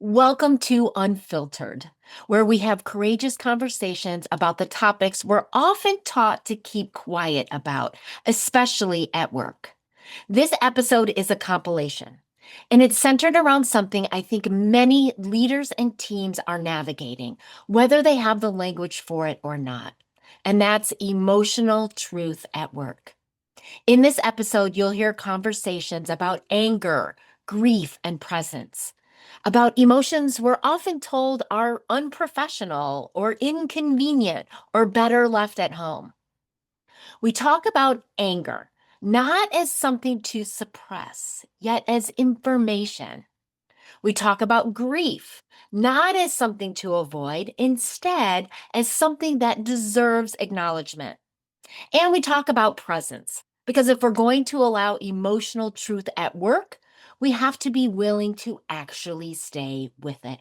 Welcome to Unfiltered, where we have courageous conversations about the topics we're often taught to keep quiet about, especially at work. This episode is a compilation, and it's centered around something I think many leaders and teams are navigating, whether they have the language for it or not. And that's emotional truth at work. In this episode, you'll hear conversations about anger, grief, and presence, about emotions we're often told are unprofessional or inconvenient or better left at home. We talk about anger, not as something to suppress, yet as information. We talk about grief, not as something to avoid, instead, as something that deserves acknowledgement. And we talk about presence, because if we're going to allow emotional truth at work, we have to be willing to actually stay with it.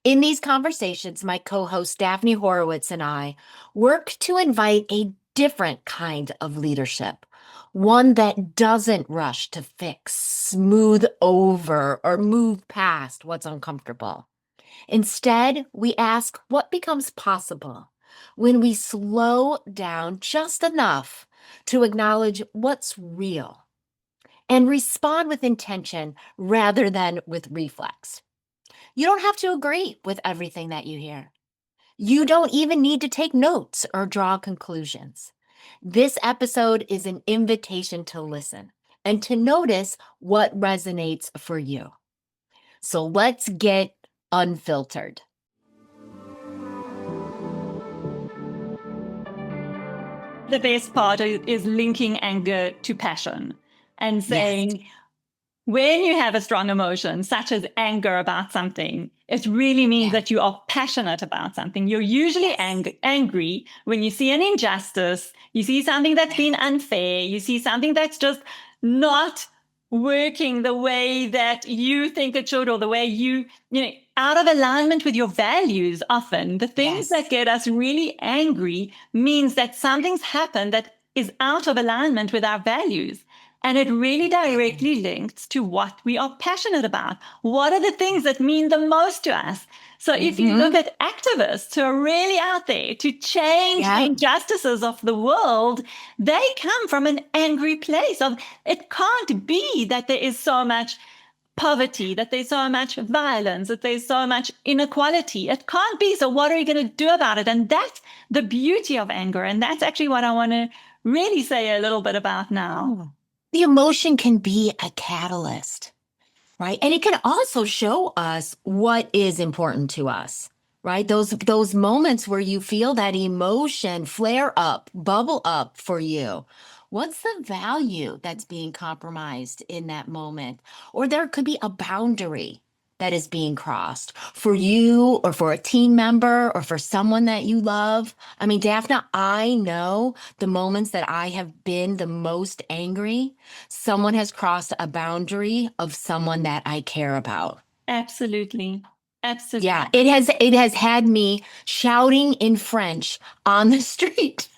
In these conversations, my co host Daphne Horowitz and I work to invite a different kind of leadership, one that doesn't rush to fix, smooth over, or move past what's uncomfortable. Instead, we ask what becomes possible when we slow down just enough to acknowledge what's real and respond with intention rather than with reflex. You don't have to agree with everything that you hear. You don't even need to take notes or draw conclusions. This episode is an invitation to listen and to notice what resonates for you. So let's get unfiltered. The best part is linking anger to passion and saying, yes, when you have a strong emotion, such as anger about something, it really means that you are passionate about something. You're usually angry when you see an injustice, you see something that's been unfair, you see something that's just not working the way that you think it should, or the way out of alignment with your values. Often the things that get us really angry means that something's happened that is out of alignment with our values. And it really directly links to what we are passionate about. What are the things that mean the most to us? So if you look at activists who are really out there to change the injustices of the world, they come from an angry place of, it can't be that there is so much poverty, that there's so much violence, that there's so much inequality. It can't be. So what are you going to do about it? And that's the beauty of anger. And that's actually what I want to really say a little bit about now. The emotion can be a catalyst, right? And it can also show us what is important to us, right? Those moments where you feel that emotion flare up, bubble up for you. What's the value that's being compromised in that moment? Or there could be a boundary that is being crossed for you or for a team member or for someone that you love. I mean, Daphna, I know the moments that I have been the most angry, someone has crossed a boundary of someone that I care about. Absolutely. Absolutely. Yeah, it has had me shouting in French on the street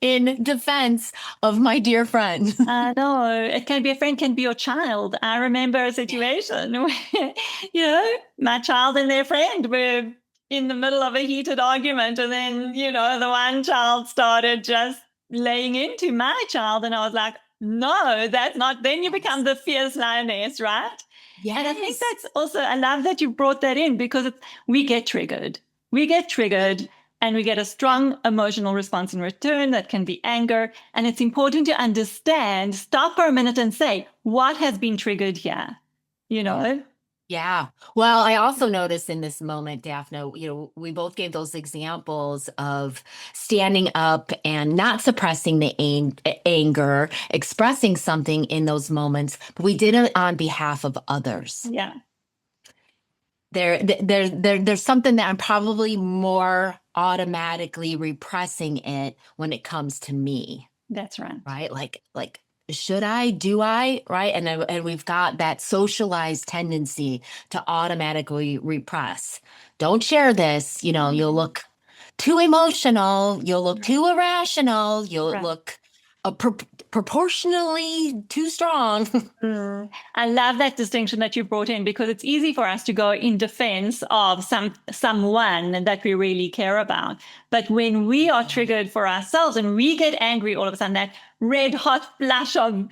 in defense of my dear friend. I know. It can be a friend, can be your child. I remember a situation where, my child and their friend were in the middle of a heated argument. And then, the one child started just laying into my child. And I was like, no, that's not. Then you become the fierce lioness, right? Yes. And I think that's also, I love that you brought that in, because we get triggered. We get triggered. And we get a strong emotional response in return that can be anger. And it's important to understand, stop for a minute and say, what has been triggered here? Yeah. Well, I also noticed in this moment, Daphna, we both gave those examples of standing up and not suppressing the anger, expressing something in those moments, but we did it on behalf of others. Yeah. There's something that I'm probably more automatically repressing it when it comes to me. That's right. Right? Like, should I? Do I? Right? And we've got that socialized tendency to automatically repress. Don't share this. You'll look too emotional. You'll look too irrational. You'll look proportionally too strong. I love that distinction that you brought in, because it's easy for us to go in defense of someone that we really care about. But when we are triggered for ourselves and we get angry all of a sudden, that red hot flush of,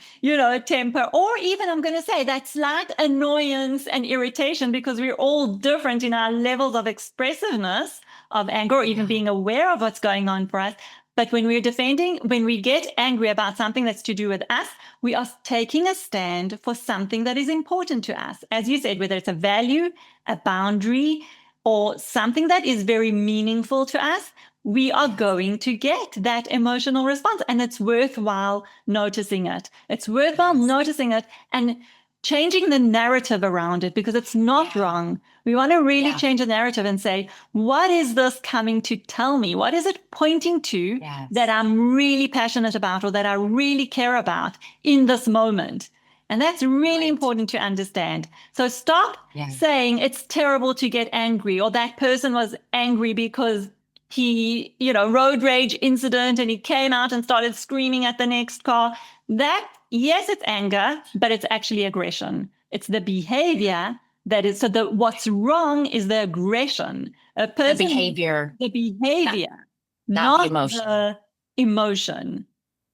temper, or even I'm going to say that slight annoyance and irritation, because we're all different in our levels of expressiveness of anger, or even being aware of what's going on for us. But when when we get angry about something that's to do with us, we are taking a stand for something that is important to us. As you said, whether it's a value, a boundary, or something that is very meaningful to us, we are going to get that emotional response. And it's worthwhile noticing it. It's worthwhile noticing it and changing the narrative around it, because it's not wrong. We want to really change the narrative and say, what is this coming to tell me? What is it pointing to that I'm really passionate about, or that I really care about in this moment? And that's really important to understand. So stop saying it's terrible to get angry, or that person was angry because he, road rage incident, and he came out and started screaming at the next car. That, yes, it's anger, but it's actually aggression. It's the behavior that is, so what's wrong is the aggression. The behavior. The behavior, not the emotion. The emotion.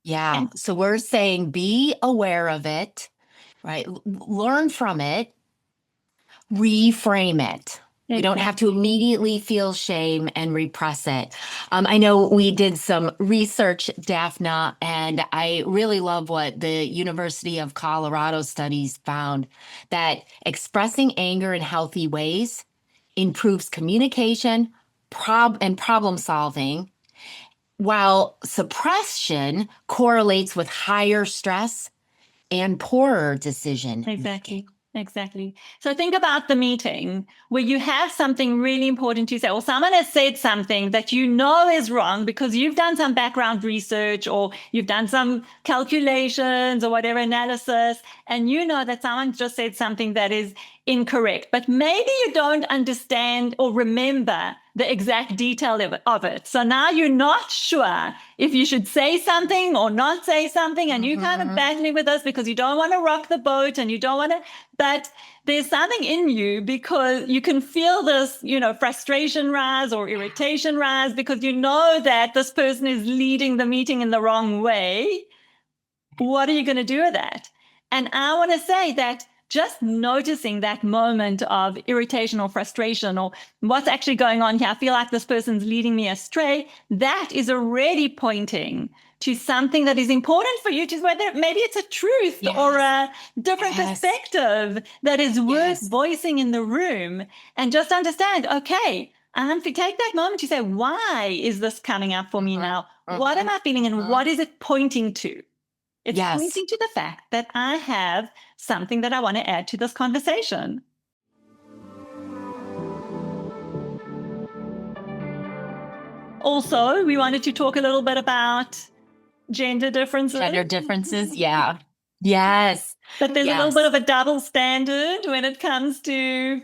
Yeah. So we're saying be aware of it, right? Learn from it, reframe it. We don't have to immediately feel shame and repress it. I know we did some research, Daphna, and I really love what the University of Colorado studies found, that expressing anger in healthy ways improves communication and problem solving, while suppression correlates with higher stress and poorer decision. Exactly. So think about the meeting where you have something really important to say, or someone has said something that you know is wrong because you've done some background research, or you've done some calculations or whatever analysis, and you know that someone just said something that is incorrect, but maybe you don't understand or remember the exact detail of it. So now you're not sure if you should say something or not say something, and you're kind of battling with this because you don't want to rock the boat and you don't want to, but there's something in you, because you can feel this, frustration rise or irritation rise, because you know that this person is leading the meeting in the wrong way. What are you going to do with that? And I want to say that just noticing that moment of irritation or frustration, or what's actually going on here, I feel like this person's leading me astray, that is already pointing to something that is important for you, to whether maybe it's a truth or a different perspective that is worth voicing in the room. And just understand, okay, to take that moment to say, why is this coming up for me now? What am I feeling, and what is it pointing to? It's pointing to the fact that I have something that I want to add to this conversation. Also, we wanted to talk a little bit about gender differences. Yes. But there's a little bit of a double standard when it comes to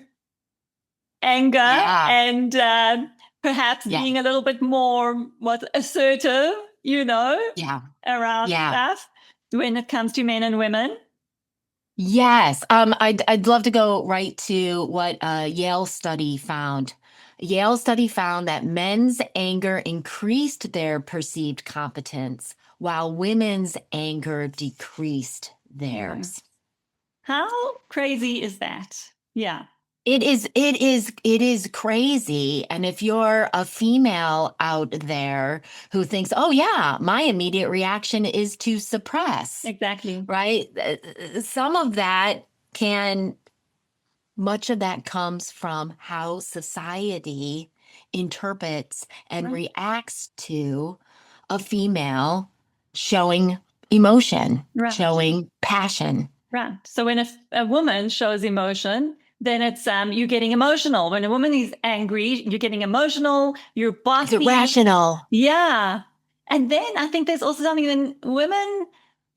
anger and perhaps being a little bit more assertive, around stuff when it comes to men and women. Yes. I'd love to go right to what a Yale study found. Yale study found that men's anger increased their perceived competence, while women's anger decreased theirs. How crazy is that? Yeah. It is crazy. And if you're a female out there who thinks, oh yeah, my immediate reaction is to suppress. Exactly. Right? Much of that comes from how society interprets and reacts to a female showing emotion, showing passion. Right. So when a woman shows emotion, then it's you're getting emotional. When a woman is angry, you're getting emotional, you're bossy. It's irrational. Yeah. And then I think there's also something in women,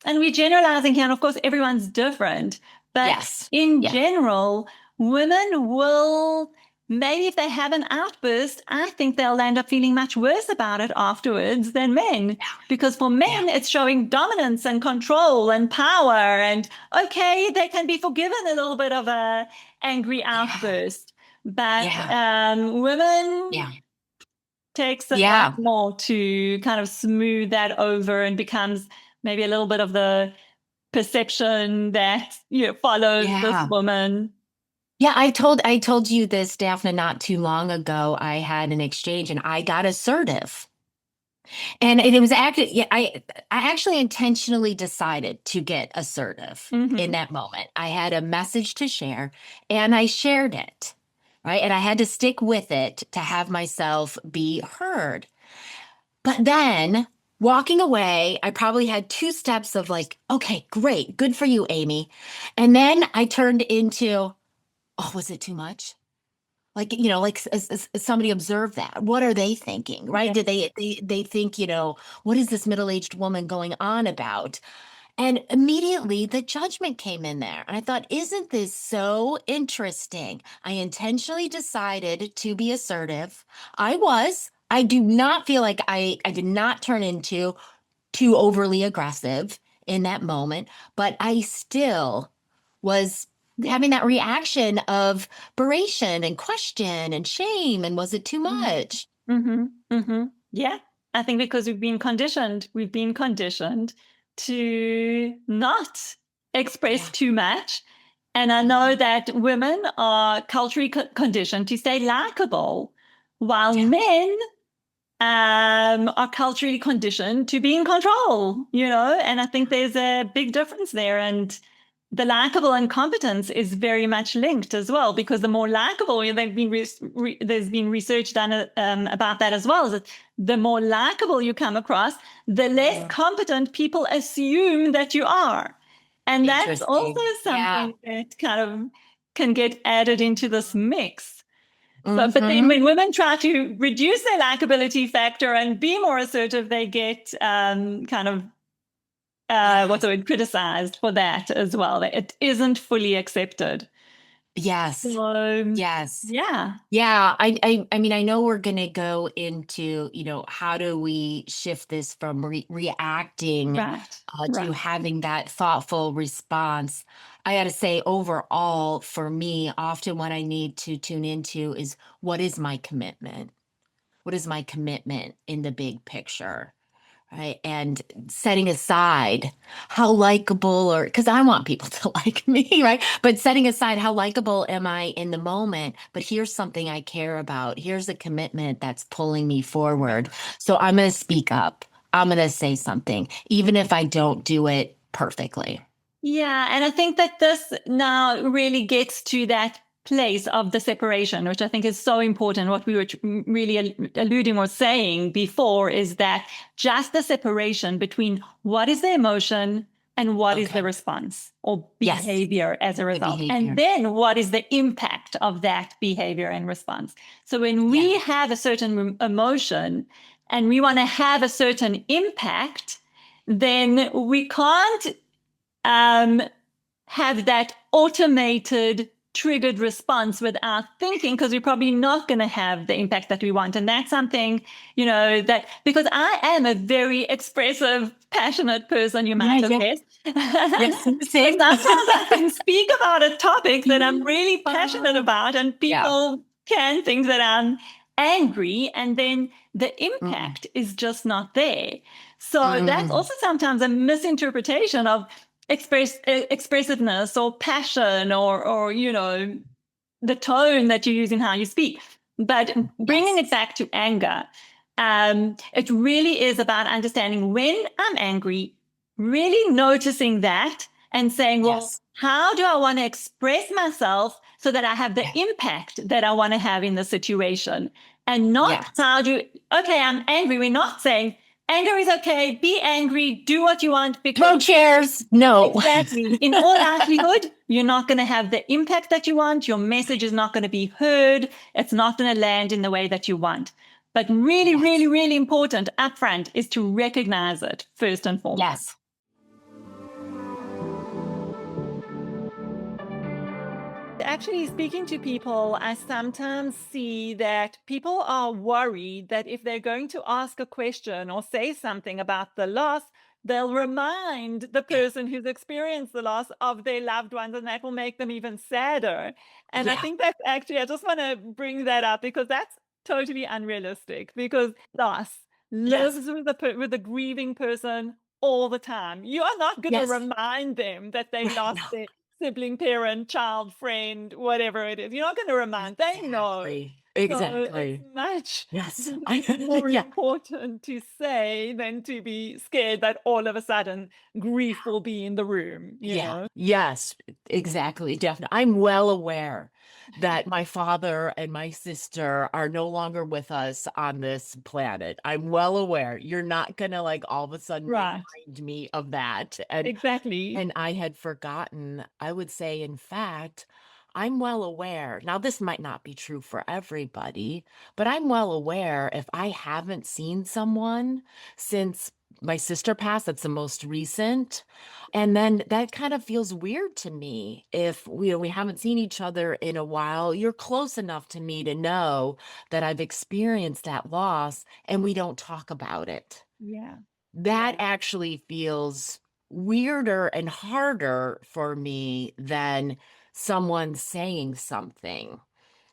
and we're generalizing here, and of course everyone's different, but in general, women will maybe if they have an outburst, I think they'll end up feeling much worse about it afterwards than men. Because for men, it's showing dominance and control and power. And okay, they can be forgiven a little bit of a angry outburst. But women takes a lot more to kind of smooth that over, and becomes maybe a little bit of the perception that follows this woman. Yeah, I told you this, Daphna, not too long ago. I had an exchange and I got assertive. And it was actually, I actually intentionally decided to get assertive in that moment. I had a message to share and I shared it, right? And I had to stick with it to have myself be heard. But then walking away, I probably had two steps of like, okay, great, good for you, Amy. And then I turned into, oh, was it too much? Like, like somebody observed that. What are they thinking, right? Did they think, what is this middle-aged woman going on about? And immediately the judgment came in there. And I thought, isn't this so interesting? I intentionally decided to be assertive. I do not feel like I did not turn into too overly aggressive in that moment, but I still was having that reaction of beration and question and shame. And was it too much? Yeah, I think because we've been conditioned to not express too much. And I know that women are culturally conditioned to stay likable, while men are culturally conditioned to be in control, and I think there's a big difference there. And the likable and competence is very much linked as well, because the more likable, there's been research done about that as well, is that the more likable you come across, the less competent people assume that you are. And that's also something that kind of can get added into this mix. But then when women try to reduce their likability factor and be more assertive, they get kind of criticized for that as well. It isn't fully accepted. Yes. So, yes. Yeah. Yeah. I mean, I know we're going to go into, how do we shift this from reacting to having that thoughtful response. I got to say, overall, for me, often what I need to tune into is, what is my commitment? What is my commitment in the big picture? Right. And setting aside how likable, or because I want people to like me, right? But setting aside how likable am I in the moment, but here's something I care about. Here's a commitment that's pulling me forward. So I'm going to speak up. I'm going to say something, even if I don't do it perfectly. Yeah. And I think that this now really gets to that place of the separation, which I think is so important. What we were really alluding or saying before is that just the separation between what is the emotion and what is the response or behavior as a result. And then what is the impact of that behavior and response. So when we have a certain emotion and we want to have a certain impact, then we can't have that automated triggered response without thinking, because we're probably not going to have the impact that we want. And that's something, that because I am a very expressive, passionate person, you might have guessed. Sometimes I can speak about a topic that I'm really passionate about, and people can think that I'm angry, and then the impact is just not there. So that's also sometimes a misinterpretation of expressiveness or passion or the tone that you use in how you speak. But bringing it back to anger, it really is about understanding when I'm angry, really noticing that and saying, well, how do I want to express myself so that I have the impact that I want to have in the situation? And not okay, I'm angry. We're not saying, anger is okay. Be angry. Do what you want. Throw chairs. No. Exactly. In all likelihood, you're not going to have the impact that you want. Your message is not going to be heard. It's not going to land in the way that you want. But really, really, really important upfront is to recognize it first and foremost. Yes. actually speaking to people, I sometimes see that people are worried that if they're going to ask a question or say something about the loss, they'll remind the person who's experienced the loss of their loved ones, and that will make them even sadder. And I Yeah. think that's actually, I just want to bring that up because that's totally unrealistic, because loss Yes. lives with the grieving person all the time. You are not going to Yes. remind them that they Right. lost No. their sibling, parent, child, friend, whatever it is. You're not going to remind. They know. Exactly. So it's Exactly. much Yes. more Yeah. important to say than to be scared that all of a sudden grief will be in the room, you Yeah, know? yes, exactly. Definitely. I'm well aware that my father and my sister are no longer with us on this planet. I'm well aware. You're not gonna like all of a sudden Right. remind me of that. And Exactly. and I had forgotten, I would say, in fact, I'm well aware. Now, this might not be true for everybody, but I'm well aware if I haven't seen someone since my sister passed, that's the most recent. And then that kind of feels weird to me if we haven't seen each other in a while. You're close enough to me to know that I've experienced that loss and we don't talk about it. Yeah. That Yeah. actually feels weirder and harder for me than someone saying something.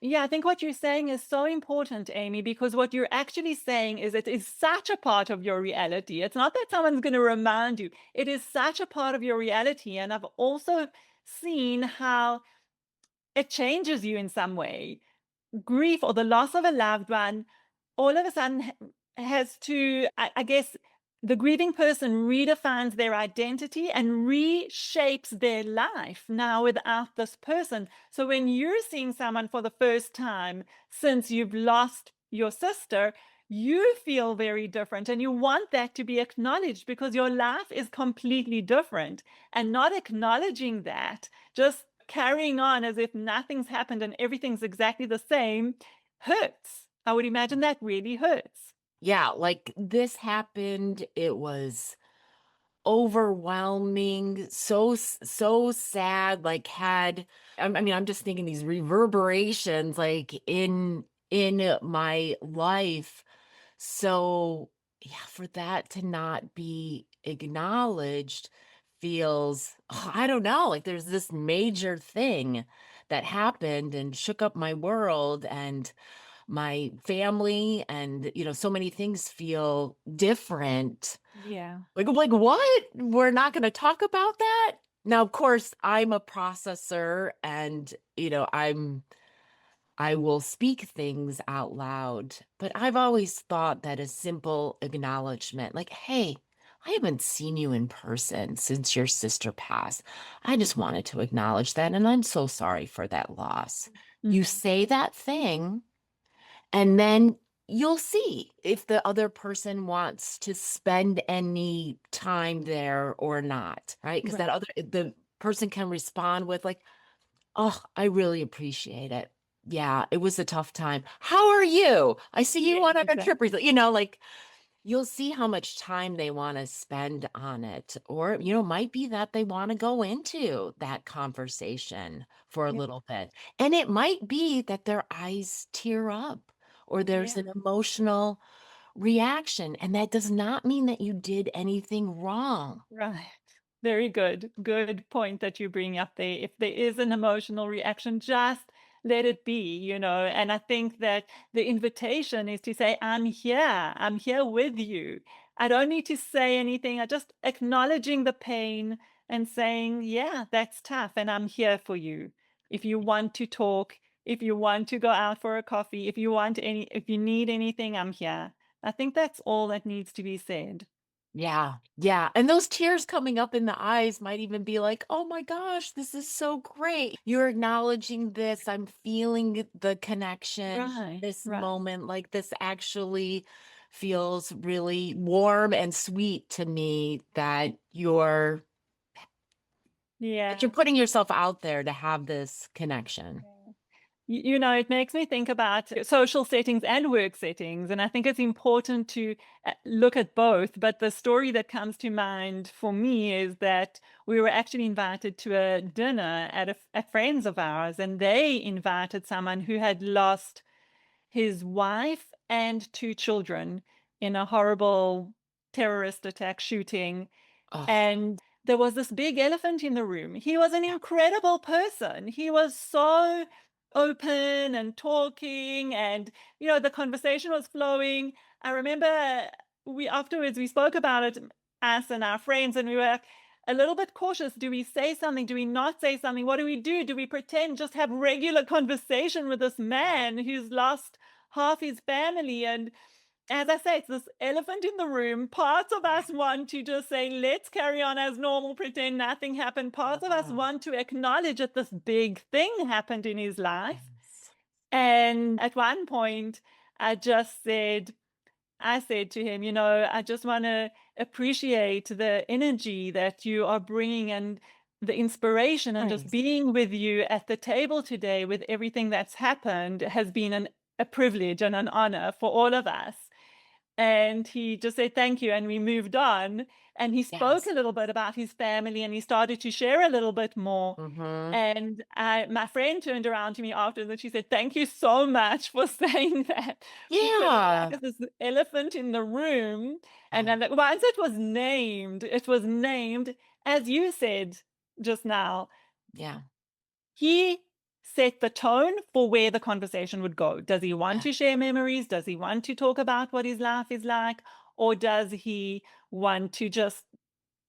Yeah, I think what you're saying is so important, Amy, because what you're actually saying is it is such a part of your reality. It's not that someone's going to remind you, it is such a part of your reality. And I've also seen how it changes you in some way. Grief or the loss of a loved one all of a sudden has to, I guess, the grieving person redefines their identity and reshapes their life now without this person. So when you're seeing someone for the first time since you've lost your sister, you feel very different and you want that to be acknowledged because your life is completely different. And not acknowledging that, just carrying on as if nothing's happened and everything's exactly the same, hurts. I would imagine that really hurts. Yeah, like this happened. It was overwhelming, so sad, like had I mean, I'm just thinking these reverberations like in my life. So, yeah, for that to not be acknowledged feels, oh, I don't know, like there's this major thing that happened and shook up my world and my family and so many things feel different. Yeah. Like what? We're not going to talk about that? Now, of course, I'm a processor and I will speak things out loud, but I've always thought that a simple acknowledgement, like, hey, I haven't seen you in person since your sister passed. I just wanted to acknowledge that, and I'm so sorry for that loss. You Mhm. say that thing, and then you'll see if the other person wants to spend any time there or not, right? Because Right. the person can respond with like, oh, I really appreciate it. Yeah, it was a tough time. How are you? I see you Yes, went on a trip exactly. recently. Like you'll see how much time they want to spend on it. Or, might be that they want to go into that conversation for a Yeah. little bit. And it might be that their eyes tear up or there's Yeah. an emotional reaction. And that does not mean that you did anything wrong. Right. Very good. Good point that you bring up there. If there is an emotional reaction, just let it be, And I think that the invitation is to say, I'm here. I'm here with you. I don't need to say anything. I just acknowledging the pain and saying, yeah, that's tough. And I'm here for you. If you want to talk, if you want to go out for a coffee, if you need anything, I'm here. I think that's all that needs to be said. Yeah, yeah. And those tears coming up in the eyes might even be like, oh my gosh, this is so great. You're acknowledging this. I'm feeling the connection, Right, this right. moment. Like this actually feels really warm and sweet to me that you're Yeah. putting yourself out there to have this connection. Yeah. It makes me think about social settings and work settings. And I think it's important to look at both. But the story that comes to mind for me is that we were actually invited to a dinner at friends of ours, and they invited someone who had lost his wife and two children in a horrible terrorist attack shooting. Oh, And there was this big elephant in the room. He was an yeah. incredible person. He was so open and talking, and the conversation was flowing. I remember we spoke about it, us and our friends, and we were a little bit cautious. Do we say something? Do we not say something? What do we do? Do we pretend just have regular conversation with this Yeah. man who's lost half his family? And as I say, it's this elephant in the room. Parts of us want to just say, let's carry on as normal, pretend nothing happened. Parts of us Oh, want to acknowledge that this big thing happened in his life. yes. And at one point, I said to him, I just want to appreciate the energy that you are bringing and the inspiration, and just Nice. being with you at the table today with everything that's happened has been a privilege and an honor for all of us. And he just said thank you, and we moved on. And he spoke Yes. a little bit about his family, and he started to share a little bit more. Mm-hmm. And my friend turned around to me afterwards and she said, "Thank you so much for saying that." Because Yeah. there's this elephant in the room. And Yeah. then once it was named, as you said just now, Yeah. he set the tone for where the conversation would go. Does he want Yeah. to share memories? Does he want to talk about what his life is like? Or does he want to just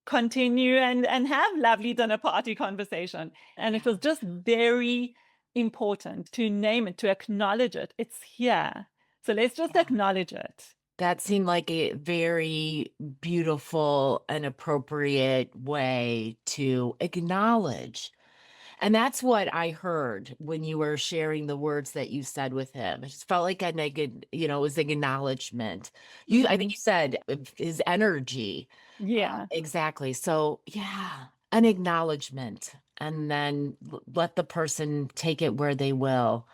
continue and have lovely dinner party conversation? And it Yeah. was just very important to name it, to acknowledge it. It's here. So let's just Yeah. acknowledge it. That seemed like a very beautiful and appropriate way to acknowledge. And that's what I heard when you were sharing the words that you said with him. It just felt like a naked, it was acknowledgement. I think Mhm. you said his energy. Yeah. Exactly. So, yeah, an acknowledgement, and then let the person take it where they will.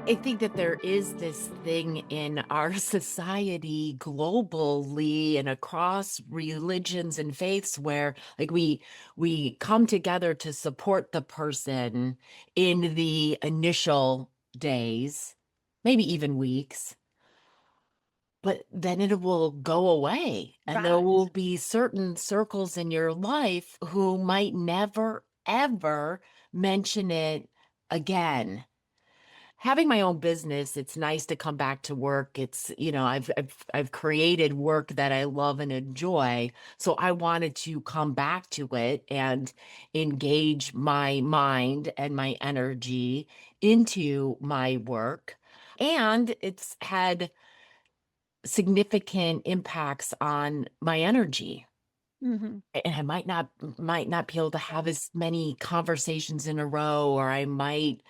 I think that there is this thing in our society globally and across religions and faiths where like we come together to support the person in the initial days, maybe even weeks, but then it will go away and there Right. will be certain circles in your life who might never ever mention it again. Having my own business, it's nice to come back to work. It's, I've created work that I love and enjoy. So I wanted to come back to it and engage my mind and my energy into my work. And it's had significant impacts on my energy. Hmm. And I might not be able to have as many conversations in a row, or I might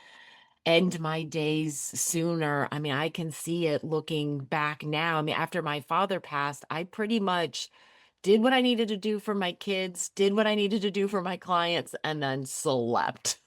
end my days sooner. I mean, I can see it looking back now. I mean, after my father passed, I pretty much did what I needed to do for my kids, did what I needed to do for my clients, and then slept.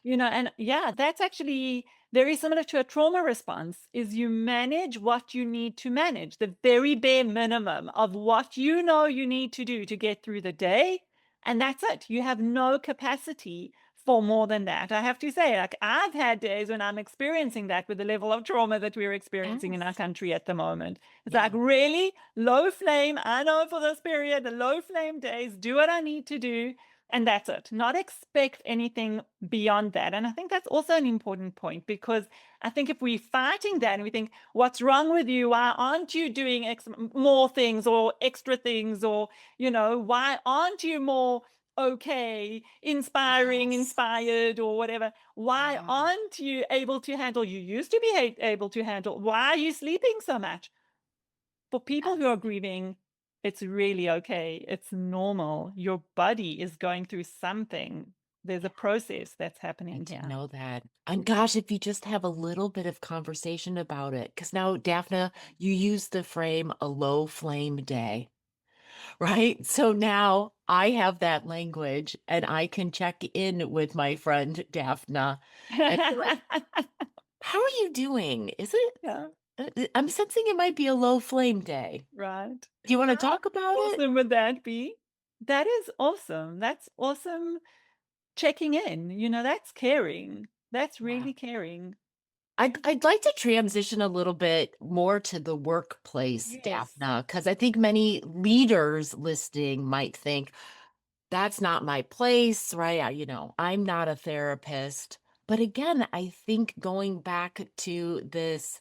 And yeah, that's actually very similar to a trauma response. Is you manage what you need to manage, the very bare minimum of what you need to do to get through the day. And that's it. You have no capacity for more than that. I have to say, like, I've had days when I'm experiencing that with the level of trauma that we're experiencing in our Yes. country at the moment. It's like Yeah. really low flame. I know for this period, the low flame days, do what I need to do. And that's it. Not expect anything beyond that. And I think that's also an important point, because I think if we're fighting that and we think, what's wrong with you? Why aren't you doing more things or extra things? Or, why aren't you more okay, inspiring, Yes. inspired, or whatever? Why Yeah. aren't you able to handle? You used to be able to handle. Why are you sleeping so much? For people who are Yes. grieving, it's really okay. It's normal. Your body is going through something. There's a process that's happening And to here. know that. And gosh, if you just have a little bit of conversation about it, because now, Daphna, you use the frame a low flame day. right? So now I have that language and I can check in with my friend Daphna and be like, how are you doing? Is it, Yeah, I'm sensing it might be a low flame day. right. Do you want to How talk about it? awesome would that be? That is awesome. That's awesome checking in. That's caring. That's Yeah. really caring. I'd like to transition a little bit more to the workplace, Yes. Daphna, because I think many leaders listening might think that's not my place, right? I'm not a therapist. But again, I think going back to this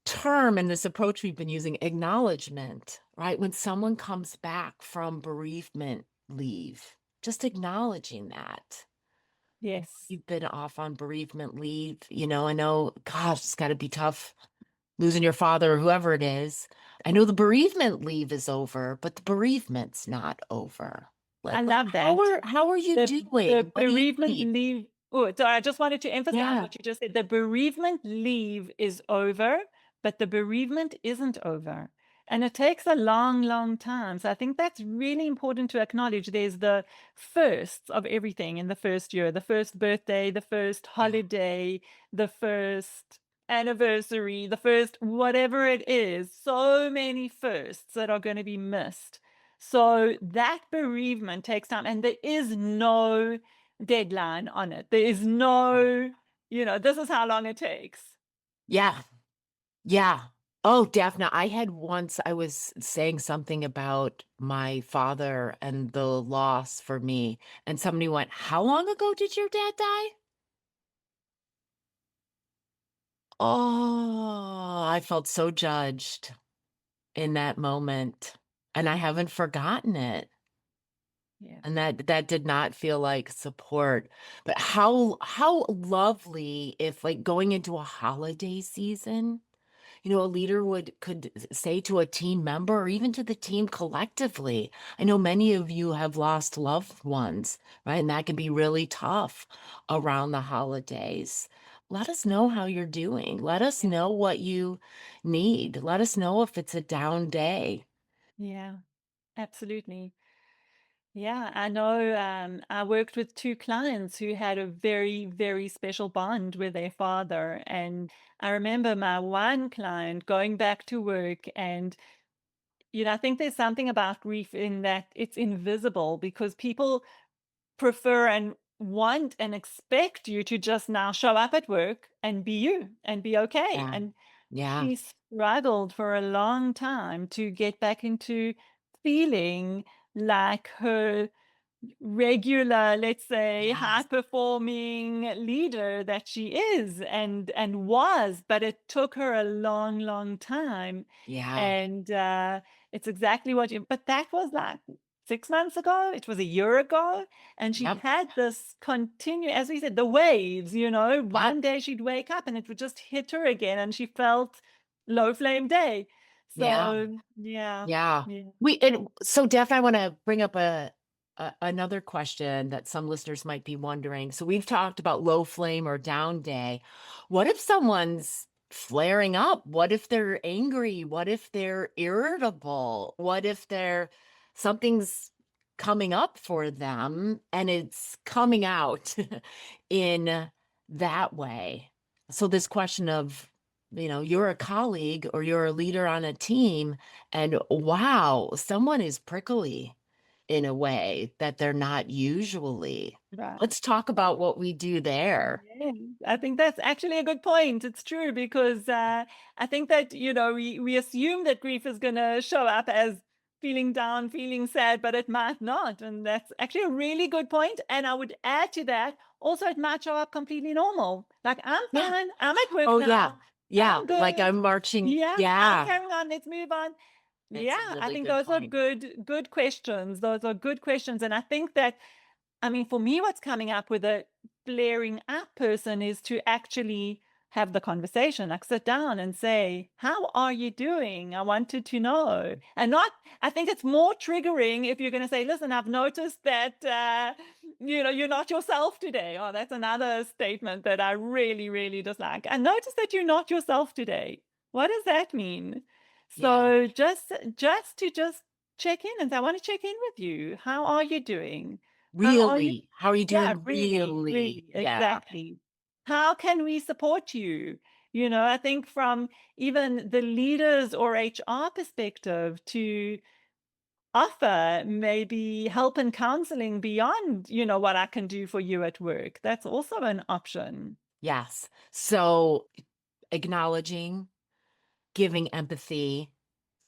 term and this approach we've been using, acknowledgement, right? When someone comes back from bereavement leave, just acknowledging that. Yes. You've been off on bereavement leave. I know, gosh, it's got to be tough losing your father or whoever it is. I know the bereavement leave is over, but the bereavement's not over. I Like, love how that. are you The doing? What do you bereavement need? leave. Oh, sorry, I just wanted to emphasize Yeah. what you just said. The bereavement leave is over, but the bereavement isn't over. And it takes a long, long time. So I think that's really important to acknowledge. There's the firsts of everything in the first year, the first birthday, the first Yeah. holiday, the first anniversary, the first whatever it is. So many firsts that are going to be missed. So that bereavement takes time, and there is no deadline on it. There is no, this is how long it takes. Yeah. Yeah. Oh, Daphne, I was saying something about my father and the loss for me, and somebody went, how long ago did your dad die? Oh, I felt so judged in that moment, and I haven't forgotten it. Yeah. And that did not feel like support. But how lovely if like going into a holiday season, a leader could say to a team member or even to the team collectively. I know many of you have lost loved ones, right? And that can be really tough around the holidays. Let us know how you're doing. Let us Yeah. know what you need. Let us know if it's a down day. Yeah, absolutely. Yeah, I know. I worked with two clients who had a very, very special bond with their father. And I remember my one client going back to work, and I think there's something about grief in that it's invisible because people prefer and want and expect you to just now show up at work and be you and be okay. Yeah. And Yeah. she struggled for a long time to get back into feeling like her regular, let's say, high Yes. performing leader that she is and was, but it took her a long, long time. Yeah. And it's exactly what you, but that was like 6 months ago, it was a year ago. And she Yep. had this continue, as we said, the waves, Yep. one day she'd wake up and it would just hit her again and she felt low flame day. Yeah. So yeah, Yeah. yeah, So Def, I want to bring up another question that some listeners might be wondering. So we've talked about low flame or down day. What if someone's flaring up? What if they're angry? What if they're irritable? What if something's coming up for them and it's coming out in that way? So this question of, you're a colleague or you're a leader on a team, and wow, someone is prickly in a way that they're not usually. right. Let's talk about what we do there. Yeah, I think that's actually a good point. It's true because I think that, we assume that grief is going to show up as feeling down, feeling sad, but it might not. And that's actually a really good point. And I would add to that, also, it might show up completely normal. Like, I'm Yeah. fine. I'm at work Oh, yeah. now. Yeah. I'm Like good. I'm marching. Yeah, I'm Yeah. carrying on. Let's move on. It's a Yeah, I really think good those are point. good questions. Those are good questions. And I think that I mean, for me, what's coming up with a flaring up person is to actually have the conversation, like sit down and say, how are you doing? I wanted to know. And not, I think it's more triggering if you're going to say, listen, I've noticed that, you're not yourself today. Oh, that's another statement that I really, really dislike. I noticed that you're not yourself today. What does that mean? Yeah. So just check in and say, I want to check in with you. How are you doing? How are you? Really? How are you Yeah, doing? really, Really? really, Yeah. exactly. How can we support you? I think from even the leaders or HR perspective to offer maybe help and counseling beyond, what I can do for you at work. That's also an option. Yes. So acknowledging, giving empathy,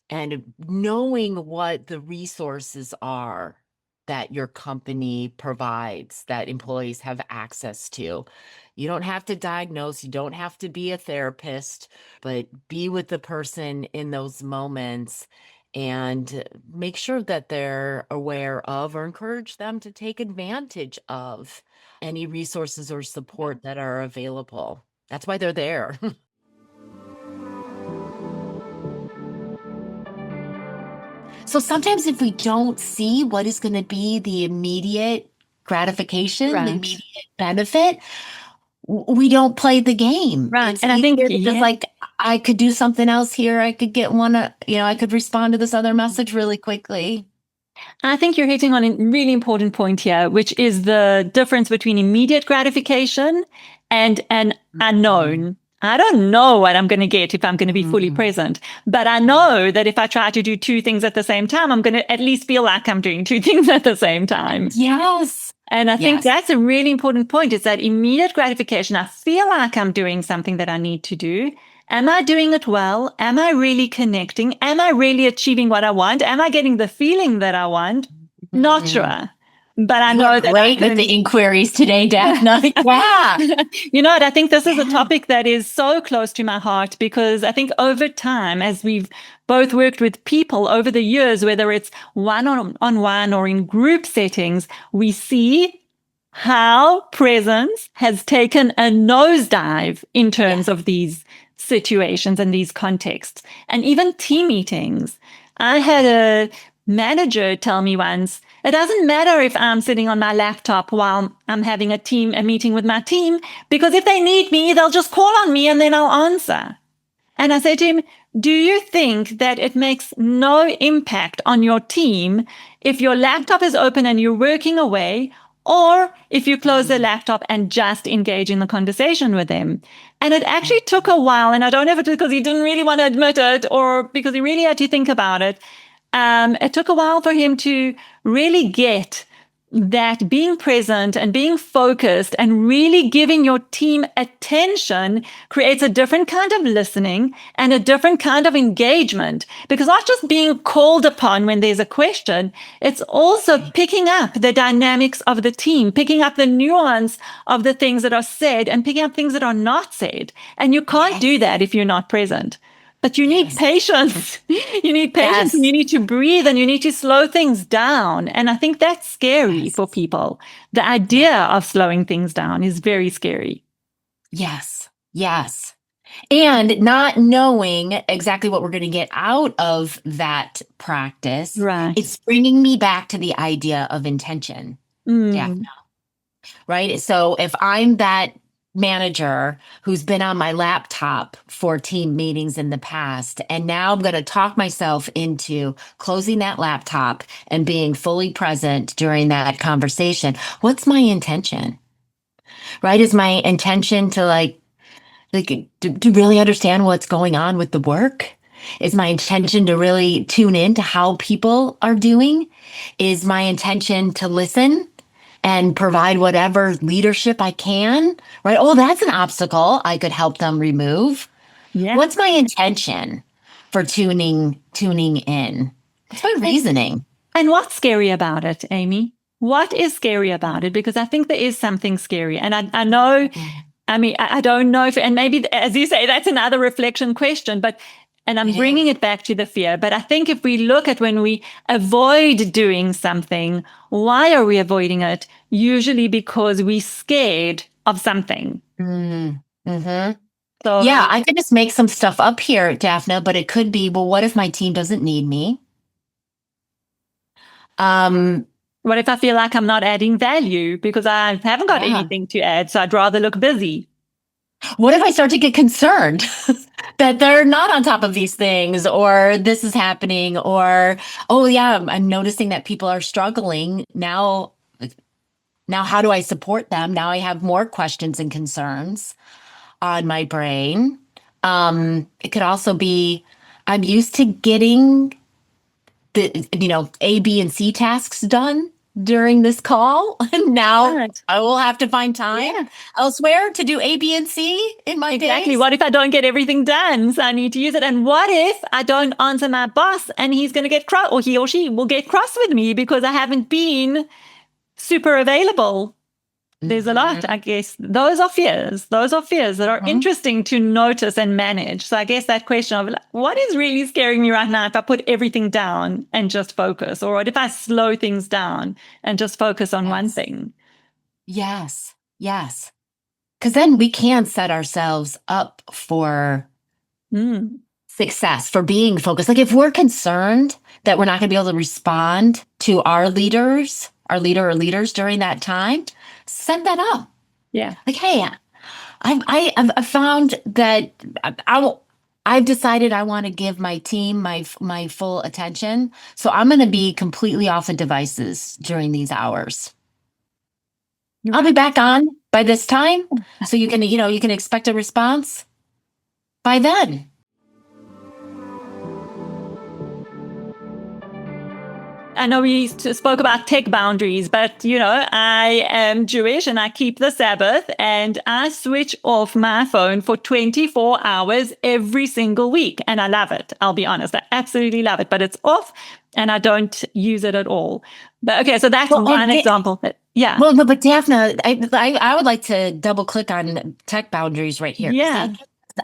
and knowing what the resources are that your company provides that employees have access to. You don't have to diagnose, you don't have to be a therapist, but be with the person in those moments and make sure that they're aware of or encourage them to take advantage of any resources or support that are available. That's why they're there. So sometimes if we don't see what is going to be the immediate gratification, the Right. immediate benefit, we don't play the game. Right. It's And I think, easier to just yeah, like, I could do something else here. I could get one, I could respond to this other message really quickly. I think you're hitting on a really important point here, which is the difference between immediate gratification and an Mhm. unknown. I don't know what I'm going to get if I'm going to be fully Mhm. present, but I know that if I try to do two things at the same time, I'm going to at least feel like I'm doing two things at the same time. Yes. And I think Yes. that's a really important point is that immediate gratification. I feel like I'm doing something that I need to do. Am I doing it well? Am I really connecting? Am I really achieving what I want? Am I getting the feeling that I want? Not Mhm. sure. But I You are know that I'm great going with to the be. inquiries today, Daphna. Yeah. You know what? I think this is a Yeah. topic that is so close to my heart because I think over time, as we've both worked with people over the years, whether it's one on one or in group settings, we see how presence has taken a nosedive in terms Yes. of these situations and these contexts, and even team meetings. I had a manager tell me once, it doesn't matter if I'm sitting on my laptop while I'm having a meeting with my team, because if they need me, they'll just call on me and then I'll answer. And I said to him, do you think that it makes no impact on your team if your laptop is open and you're working away, or if you close the Mhm. laptop and just engage in the conversation with them? And it actually took a while, and I don't know if it's because he didn't really want to admit it or because he really had to think about it. It took a while for him to really get that being present and being focused and really giving your team attention creates a different kind of listening and a different kind of engagement. Because not just being called upon when there's a question, it's also picking up the dynamics of the team, picking up the nuance of the things that are said and picking up things that are not said. And you can't do Yes. that if you're not present. But you need Yes. patience. You need patience and you Yes. need to breathe and you need to slow things down. And I think that's scary Yes. for people. The Yeah. idea of slowing things down is very scary. Yes. Yes. And not knowing exactly what we're going to get out of that practice, Right. it's bringing me back to the idea of intention. Yeah. Mm. Right. So if I'm that manager who's been on my laptop for team meetings in the past, and now I'm going to talk myself into closing that laptop and being fully present during that conversation, what's my intention? Right? Is my intention to to really understand what's going on with the work? Is my intention to really tune in to how people are doing? Is my intention to listen and provide whatever leadership I can? Right? Oh, that's an obstacle I could help them remove. Yeah. What's my intention for tuning in? What's my And, reasoning? and what's scary about it, Amy? What is scary about it? Because I think there is something scary. And I know, I mean, I don't know if, and maybe, as you say, that's another reflection question, but, and I'm It bringing is. it back to the fear. But I think if we look at when we avoid doing something, why are we avoiding it? Usually because we're scared of something. Mm-hmm. So Yeah, I could just make some stuff up here, Daphne, but it could be, well, what if my team doesn't need me? Um, what if I feel like I'm not adding value because I haven't got yeah. anything to add? So I'd rather look busy. What if I start to get concerned that they're not on top of these things, or this is happening, or, oh, yeah, I'm noticing that people are struggling now. Now, how do I support them? Now I have more questions and concerns on my brain. It could also be I'm used to getting the A, B, and C tasks done during this call. And now Right. I will have to find time Yeah. elsewhere to do A, B, and C in my Exactly. days. What if I don't get everything done? So I need to use it. And what if I don't answer my boss and he's going to get cross, or he or she will get cross with me because I haven't been super available? There's a lot, I guess. Those are fears. Those are fears that are interesting to notice and manage. So I guess that question of what is really scaring me right now if I put everything down and just focus, or what if I slow things down and just focus on one thing? Yes, yes. Because then we can set ourselves up for success, for being focused. Like if we're concerned that we're not going to be able to respond to our leaders, our leader or leaders during that time, set that up. Yeah. Like, hey, I've found that I've decided I want to give my team my full attention, so I'm going to be completely off the devices during these hours. I'll be back on by this time, so you can expect a response by then. I know we spoke about tech boundaries, but I am Jewish and I keep the Sabbath and I switch off my phone for 24 hours every single week. And I love it. I'll be honest. I absolutely love it, but it's off and I don't use it at all. But okay, so that's one example. Yeah. Well, but Daphna, I would like to double click on tech boundaries right here. Yeah.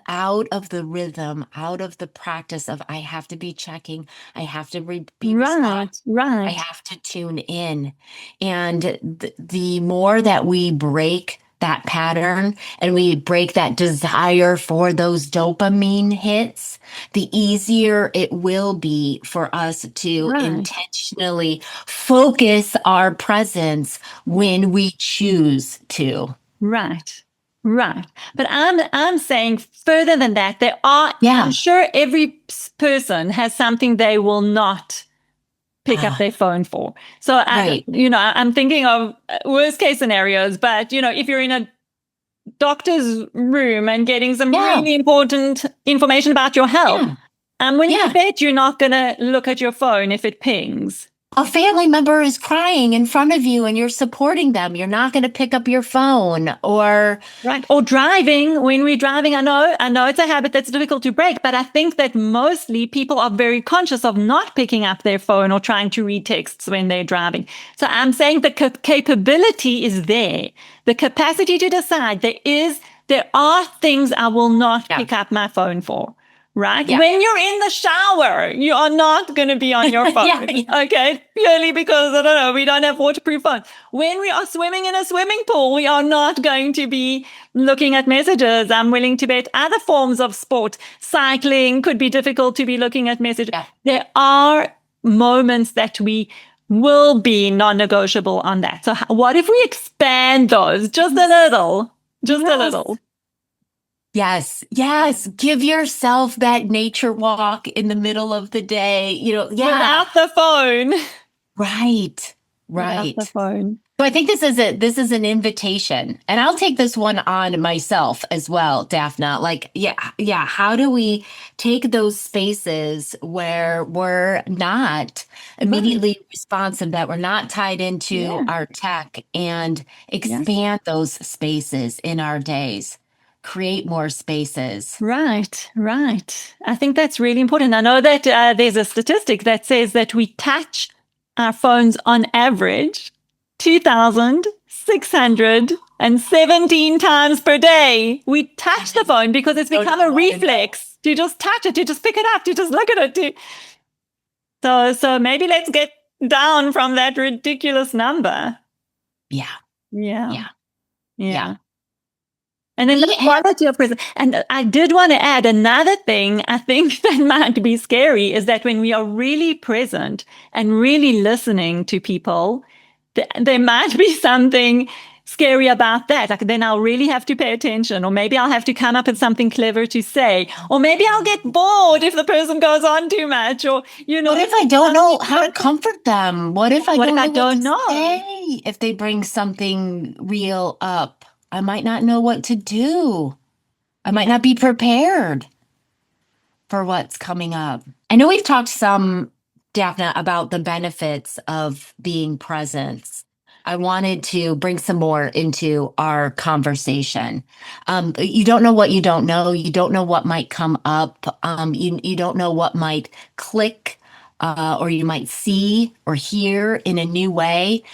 Out of the rhythm, out of the practice of I have to be checking, I have to be Right. I have to tune in. And the more that we break that pattern and we break that desire for those dopamine hits, the easier it will be for us to intentionally focus our presence when we choose to. Right. Right. But I'm saying further than that, I'm sure every person has something they will not pick up their phone for. So, I'm thinking of worst case scenarios, but, if you're in a doctor's room and getting some really important information about your health, I'm willing to bet you're not going to look at your phone if it pings. A family member is crying in front of you and you're supporting them. You're not going to pick up your phone or driving. When we're driving, I know it's a habit that's difficult to break, but I think that mostly people are very conscious of not picking up their phone or trying to read texts when they're driving. So I'm saying the capability is there. The capacity to decide there are things I will not pick up my phone for. Right? Yeah. When you're in the shower, you are not going to be on your phone. Okay? Purely because, I don't know, we don't have waterproof phones. When we are swimming in a swimming pool, we are not going to be looking at messages. I'm willing to bet other forms of sport, cycling could be difficult to be looking at messages. Yeah. There are moments that we will be non-negotiable on that. So what if we expand those just a little? Just a little. Yes. Give yourself that nature walk in the middle of the day, without the phone. Right. Without the phone. So I think this is an invitation, and I'll take this one on myself as well, Daphna. Like, how do we take those spaces where we're not immediately responsive, that we're not tied into our tech, and expand those spaces in our days? Create more spaces. Right. I think that's really important. I know that there's a statistic that says that we touch our phones on average 2,617 times per day. We touch the phone because it's become a reflex to just touch it, to just pick it up, to just look at it. So maybe let's get down from that ridiculous number. Yeah. And then the quality of presence. And I did want to add another thing I think that might be scary is that when we are really present and really listening to people, there might be something scary about that. Like, then I'll really have to pay attention, or maybe I'll have to come up with something clever to say, or maybe I'll get bored if the person goes on too much, or, What if I don't know how to comfort them? What if I What don't if I know what don't to know? say if they bring something real up? I might not know what to do. I might not be prepared for what's coming up. I know we've talked some, Daphna, about the benefits of being present. I wanted to bring some more into our conversation. You don't know what you don't know. You don't know what might come up. You don't know what might click, or you might see or hear in a new way.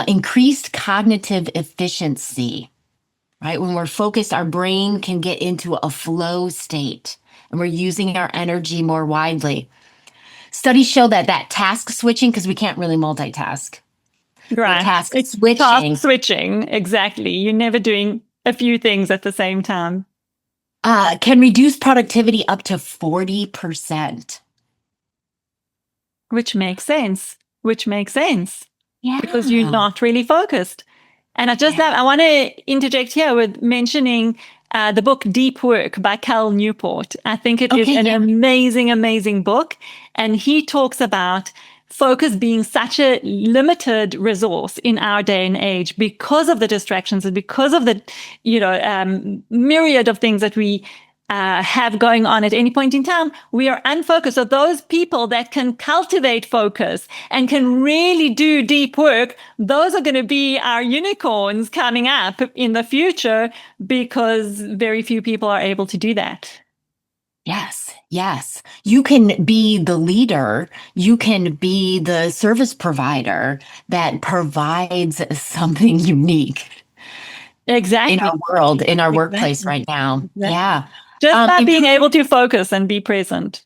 Increased cognitive efficiency, right? When we're focused, our brain can get into a flow state and we're using our energy more widely. Studies show that task switching, because we can't really multitask. Right. Task It's switching. task switching. Exactly. You're never doing a few things at the same time. Can reduce productivity up to 40%. Which makes sense. Yeah. Because you're not really focused. And I want to interject here with mentioning the book Deep Work by Cal Newport. I think it is an amazing, amazing book. And he talks about focus being such a limited resource in our day and age because of the distractions and because of the, myriad of things that we have going on at any point in time. We are unfocused. So those people that can cultivate focus and can really do deep work, those are going to be our unicorns coming up in the future, because very few people are able to do that. Yes. You can be the leader. You can be the service provider that provides something unique. Exactly. In our world, in our workplace right now. Exactly. Yeah. Just by being able to focus and be present.